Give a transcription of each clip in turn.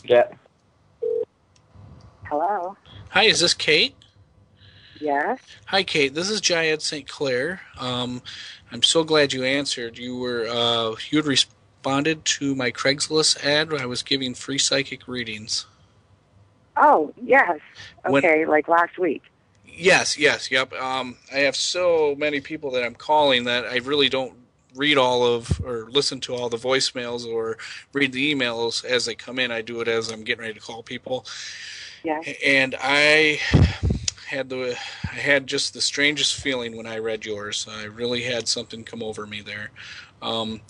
Yeah. Hello. Hi, is this Kate? Yes. Hi, Kate. This is Jayed St. Clair. I'm so glad you answered. You had responded to my Craigslist ad where I was giving free psychic readings. Oh, yes. When Okay, like last week. Yes, yes, yep. I have so many people that I'm calling that I really don't read all of or listen to all the voicemails or read the emails as they come in. I do it as I'm getting ready to call people, Yes. and I had just the strangest feeling when I read yours. I really had something come over me there. Um,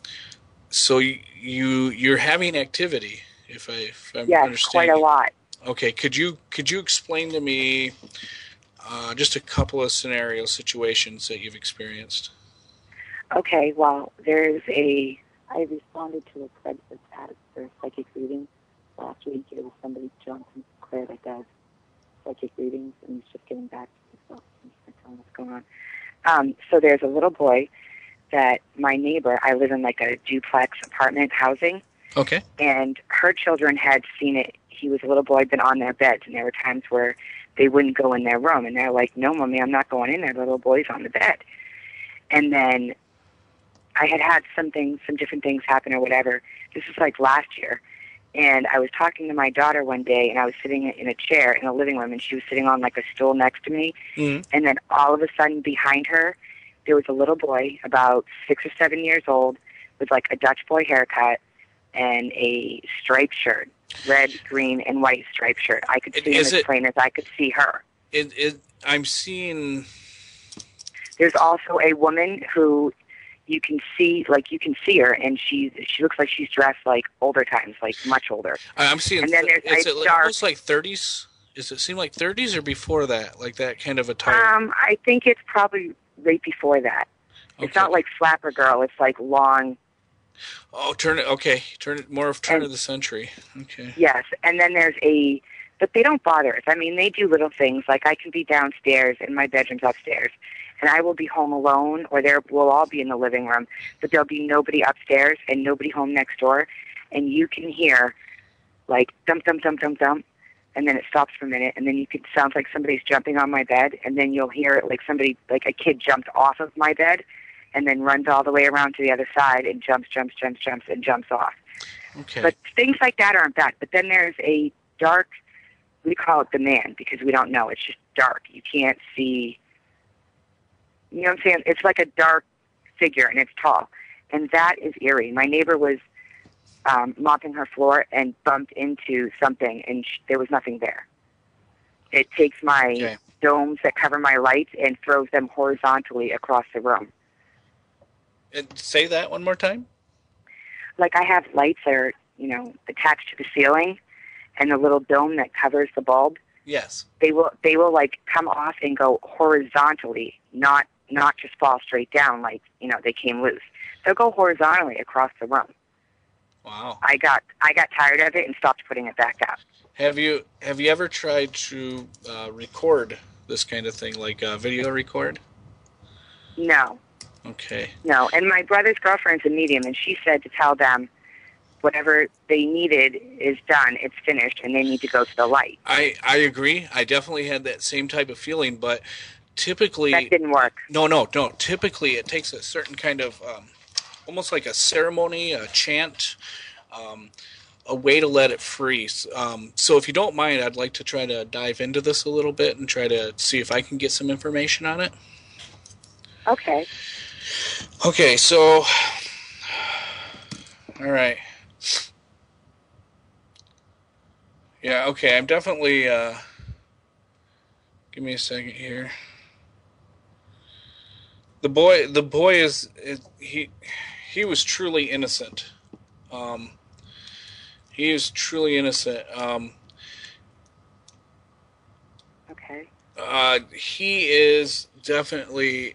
so you're having activity, if I'm Yes, quite a understanding. lot. Okay, could you explain to me just a couple of scenario situations that you've experienced? Okay, well, there's a. I responded to a Craigslist ad for psychic reading last week. It was somebody, Johnson Claire, that does psychic readings, and he's just getting back to me, so I'm just going to tell him what's going on. So there's a little boy that my neighbor, I live in like a duplex apartment housing, Okay. and her children had seen it. He was a little boy, been on their beds, and there were times where they wouldn't go in their room, and they're like, "No, mommy, I'm not going in there. The little boy's on the bed." And then I had had some different things happen or whatever. This was like last year, and I was talking to my daughter one day, and I was sitting in a chair in the living room, and she was sitting on like a stool next to me, Mm-hmm. and then all of a sudden behind her, there was a little boy about 6 or 7 years old with like a Dutch boy haircut and a striped shirt, red, green, and white striped shirt. I could see him Is as it? plain as I could see her. I'm seeing. There's also a woman who you can see, like you can see her, and she looks like she's dressed like older times, like much older. I'm seeing. And then there's Is a it dark. almost like 30s? Does it seem like 30s or before that? Like that kind of attire? I think it's probably right before that. It's Okay. not like Flapper Girl. It's like long. Oh, turn it. Okay, turn it more of turn And of the century. Okay. yes, and then there's a. But they don't bother us. I mean, they do little things. Like I can be downstairs and my bedroom's upstairs, and I will be home alone, or there we'll all be in the living room, but there'll be nobody upstairs and nobody home next door, and you can hear like dum dum dum dum dum, and then it stops for a minute, and then you could sounds like somebody's jumping on my bed, and then you'll hear it like somebody like a kid jumped off of my bed, and then runs all the way around to the other side and jumps and jumps off. Okay. But things like that aren't bad. But then there's a dark. We call it the man because we don't know. It's just dark. You can't see. You know what I'm saying? It's like a dark figure, and it's tall, and that is eerie. My neighbor was mopping her floor and bumped into something, and there was nothing there. It takes my Okay. domes that cover my lights and throws them horizontally across the room. And say that one more time. Like I have lights that are, attached to the ceiling, and the little dome that covers the bulb. Yes. They will like come off and go horizontally, not just fall straight down like they came loose. They'll go horizontally across the room. Wow. I got tired of it and stopped putting it back up. Have you ever tried to record this kind of thing, like video record? No, Okay. no. And my brother's girlfriend's a medium, and she said to tell them whatever they needed is done. It's finished, and they need to go to the light. I agree. I definitely had that same type of feeling, but That typically, didn't work. no, no, no. Typically, it takes a certain kind of almost like a ceremony, a chant, um, a way to let it freeze. So, if you don't mind, I'd like to try to dive into this a little bit and try to see if I can get some information on it. Okay. Okay, so, all right. Yeah, okay, I'm definitely. Give me a second here. The boy he was truly innocent. Um, he is truly innocent. Okay. He is definitely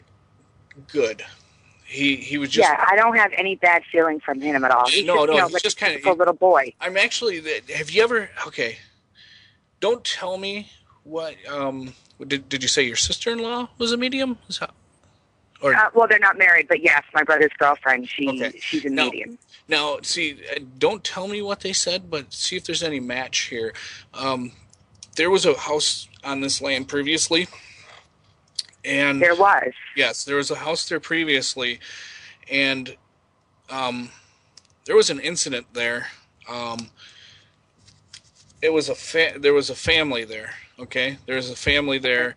good. He was just Yeah, I don't have any bad feeling from him at all. He's no, just, no. He's like just a kind typical of. little boy. I'm actually. Have you ever? Okay, don't tell me what. Did you say your sister-in-law was a medium? Or Well, they're not married, but yes, my brother's girlfriend. okay. She's in Now, medium. see, don't tell me what they said, but see if there's any match here. Um, there was a house on this land previously, and There was. yes, there was a house there previously, and um, there was an incident there. Um, there was a family there. Okay, there was a family Okay. there,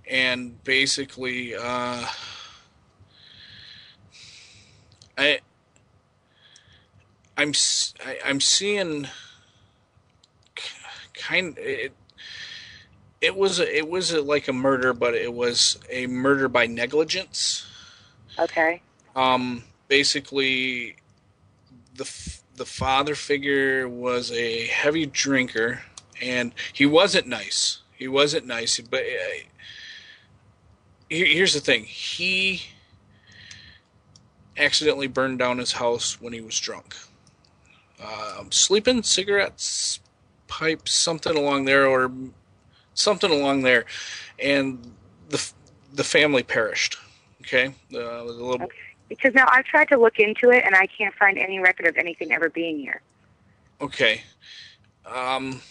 and basically, I I'm seeing kind. It was like a murder, but it was a murder by negligence. Okay. Basically, the father figure was a heavy drinker, and he wasn't nice. He wasn't nice, but here's the thing: he accidentally burned down his house when he was drunk, sleeping, cigarettes, pipes, something along there, or something along there, and the the family perished. Okay, the little. Okay. Because now I've tried to look into it, and I can't find any record of anything ever being here. Okay. Um,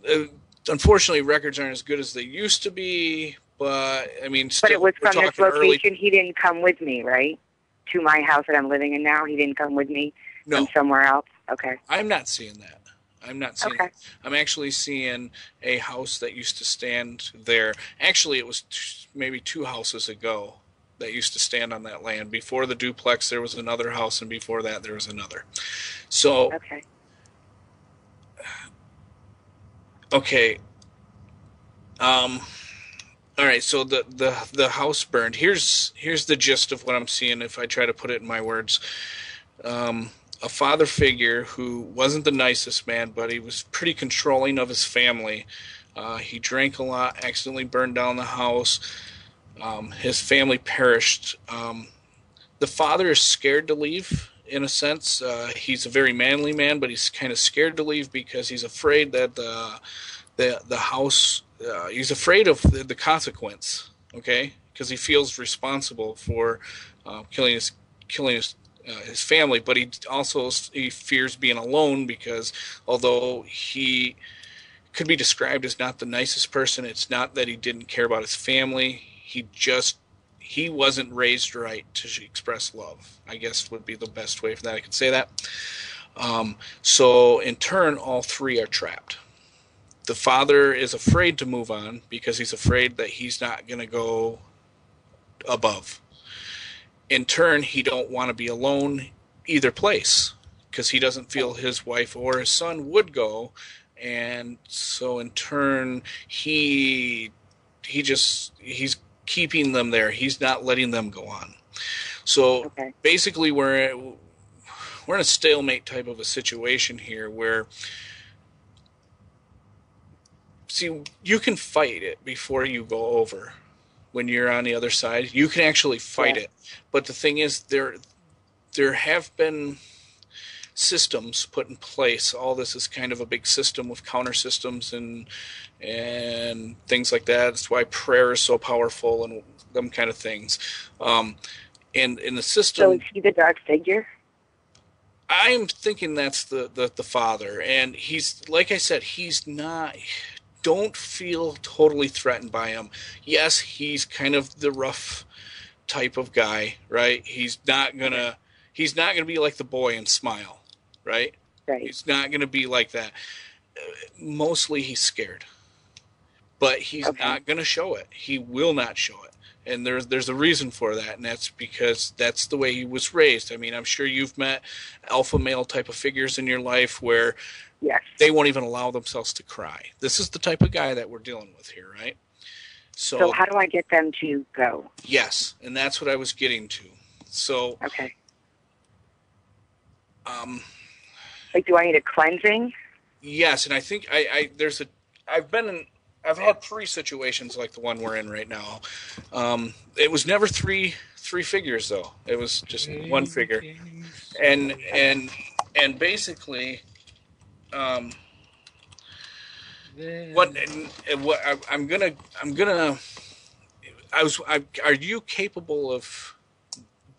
uh, Unfortunately, records aren't as good as they used to be. But I mean, But it still, was we're from this talking early. location. He didn't come with me, right? To my house that I'm living in now. He didn't come with me from No, somewhere else. Okay. I'm not seeing that. I'm not seeing Okay. that. I'm actually seeing a house that used to stand there. Actually, it was maybe two houses ago that used to stand on that land. Before the duplex, there was another house, and before that, there was another. So, Okay. okay. Um, all right. So the house burned. Here's the gist of what I'm seeing. If I try to put it in my words, um, a father figure who wasn't the nicest man, but he was pretty controlling of his family. He drank a lot, accidentally burned down the house. His family perished. The father is scared to leave. In a sense, he's a very manly man, but he's kind of scared to leave because he's afraid that the house. He's afraid of the consequence. Okay, because he feels responsible for killing his family, but he fears being alone because although he could be described as not the nicest person, it's not that he didn't care about his family. He wasn't raised right to express love, I guess would be the best way for that I could say that. So in turn, all three are trapped. The father is afraid to move on because he's afraid that he's not going to go above. In turn, he don't want to be alone either place because he doesn't feel his wife or his son would go, and so in turn he's keeping them there. He's not letting them go on. So Okay. basically, we're in a stalemate type of a situation here where, see, you can fight it before you go over. When you're on the other side, you can actually fight Yeah. it. But the thing is, there have been systems put in place. All this is kind of a big system with counter systems and things like that. That's why prayer is so powerful and them kind of things. And in the So is system, he the dark figure? I'm thinking that's the father, and he's like I said, he's not. Don't feel totally threatened by him. Yes, he's kind of the rough type of guy, right? Okay. He's not gonna be like the boy and smile, right? Right. He's not gonna be like that. Mostly he's scared, but he's Okay. not gonna show it. He will not show it, and there's a reason for that, and that's because that's the way he was raised. I mean, I'm sure you've met alpha male type of figures in your life where Yes. they won't even allow themselves to cry. This is the type of guy that we're dealing with here, right? So So how do I get them to go? yes, and that's what I was getting to. So, Okay. um, Like, do I need a cleansing? yes, and I think I've been in, I've had three situations like the one we're in right now. It was never three figures though. It was just one figure, and Okay. and basically, um, what and what I'm gonna Are you capable of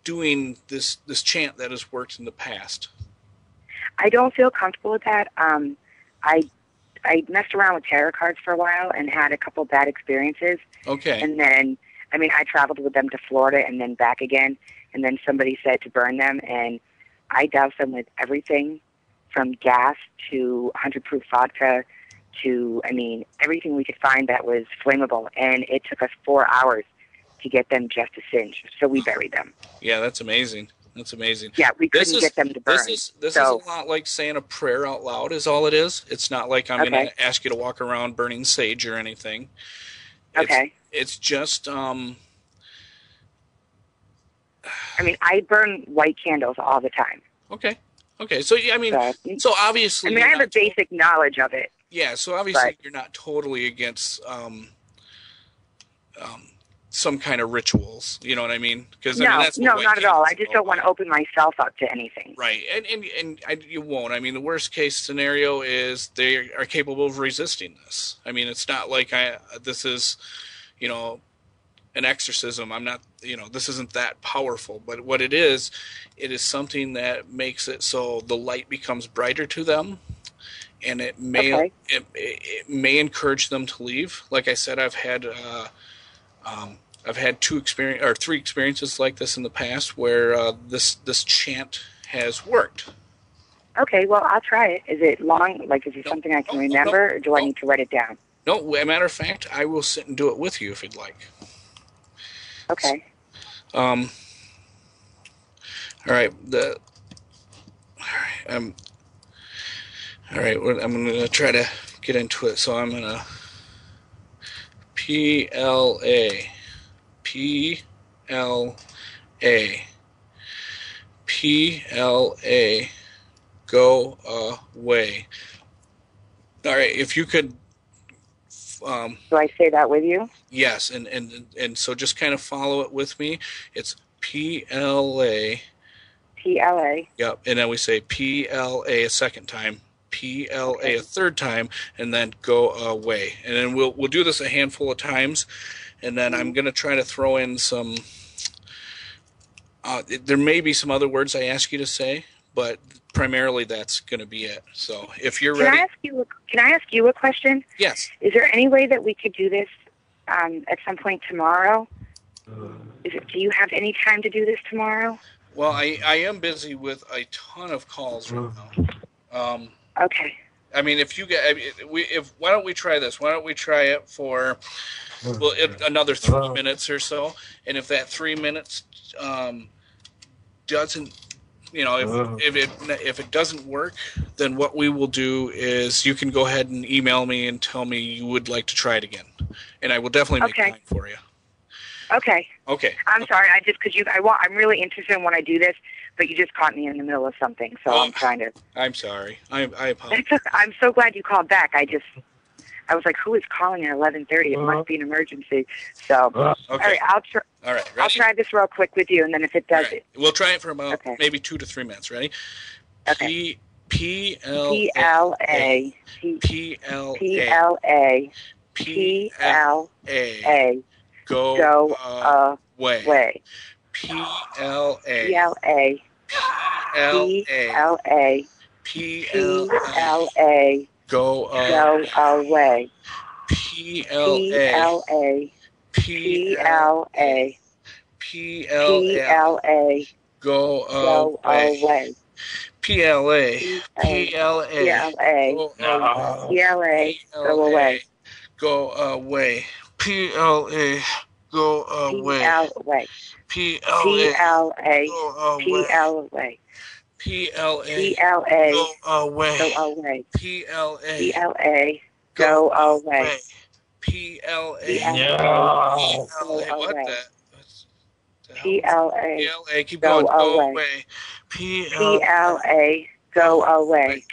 doing this chant that has worked in the past? I don't feel comfortable with that. I messed around with tarot cards for a while and had a couple bad experiences. Okay. And then, I mean, I traveled with them to Florida and then back again. And then somebody said to burn them, and I doused them with everything from gas to 100 proof vodka to, I mean, everything we could find that was flammable. And it took us 4 hours to get them just to singe. So we buried them. Yeah, that's amazing. That's amazing. Yeah, we couldn't get them to burn. This is a lot like saying a prayer out loud is all it is. It's not like I'm going to ask you to walk around burning sage or anything. It's just... I mean, I burn white candles all the time. Okay. So, I mean, so obviously... I mean, I have a basic knowledge of it. Yeah, so obviously you're not totally against some kind of rituals, you know what I mean? Because that's not at all. I just don't want to open myself up to anything. Right, and you won't. I mean, the worst case scenario is they are capable of resisting this. I mean, it's not like this is, an exorcism. I'm not, this isn't that powerful. But what it is something that makes it so the light becomes brighter to them, and it may encourage them to leave. Like I said, I've had 3 experiences like this in the past where this chant has worked. Okay, well, I'll try it. Is it long? Like, is it something I can remember, or do I need to write it down? No, as a matter of fact, I will sit and do it with you if you'd like. Okay. All right. All right. I'm going to try to get into it. So I'm going to PLA go away. All right, if you could. Do I say that with you? Yes, and so just kind of follow it with me. It's PLA. PLA. Yep, and then we say PLA a second time. PLA a third time, and then go away. And then we'll do this a handful of times, and then I'm going to try to throw in some. There may be some other words I ask you to say, but primarily that's going to be it. So if you're ready, can I ask you a question? Yes. Is there any way that we could do this at some point tomorrow? Do you have any time to do this tomorrow? Well, I am busy with a ton of calls right now. Okay. I mean, why don't we try this? Why don't we try it for another 3 minutes or so? And if that 3 minutes doesn't, if it doesn't work, then what we will do is you can go ahead and email me and tell me you would like to try it again, and I will definitely make time for you. Okay. Okay. I'm sorry. I'm really interested in when I do this, but you just caught me in the middle of something, so I'm trying to. I'm sorry. I apologize. I'm so glad you called back. I was like, who is calling at 11:30? It must be an emergency. So, okay. All right, I'll try. All right, ready? I'll try this real quick with you, and then if it does it, we'll try it for about maybe 2 to 3 minutes. Ready? Okay. PLA go away. PLA go away. PLA go away. PLA go away. Go away. PLA go away. Go away. PLA keep going. Go away. PLA go away.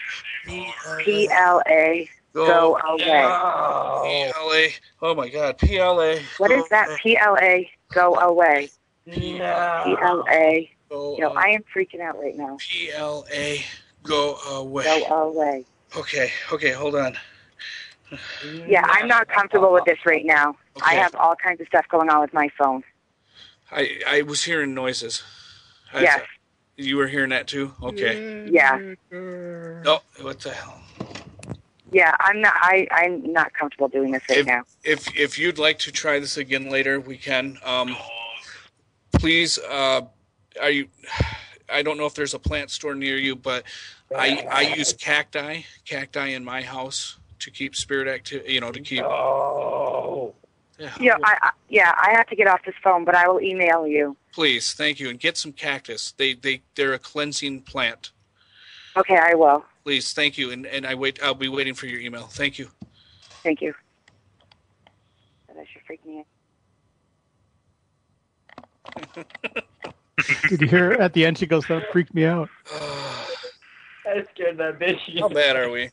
PLA go away. PLA. Oh my God. PLA. What is that? PLA go away. PLA. I am freaking out right now. PLA go away. Go away. Okay, hold on. Yeah, I'm not comfortable with this right now. I have all kinds of stuff going on with my phone. I was hearing noises. Yes. You were hearing that too? Okay. Yeah. Oh, what the hell? Yeah, I'm not comfortable doing this right now. If you'd like to try this again later, we can. Please, are you? I don't know if there's a plant store near you, but I use cacti in my house to keep spirit active. To keep. Oh. Yeah, I have to get off this phone, but I will email you. Please, thank you, and get some cactus. They're a cleansing plant. Okay, I will. Please, thank you, and I'll be waiting for your email. Thank you. Thank you. That should freak me out. Did you hear at the end she goes, that freaked me out? That scared that bitch. How bad are we?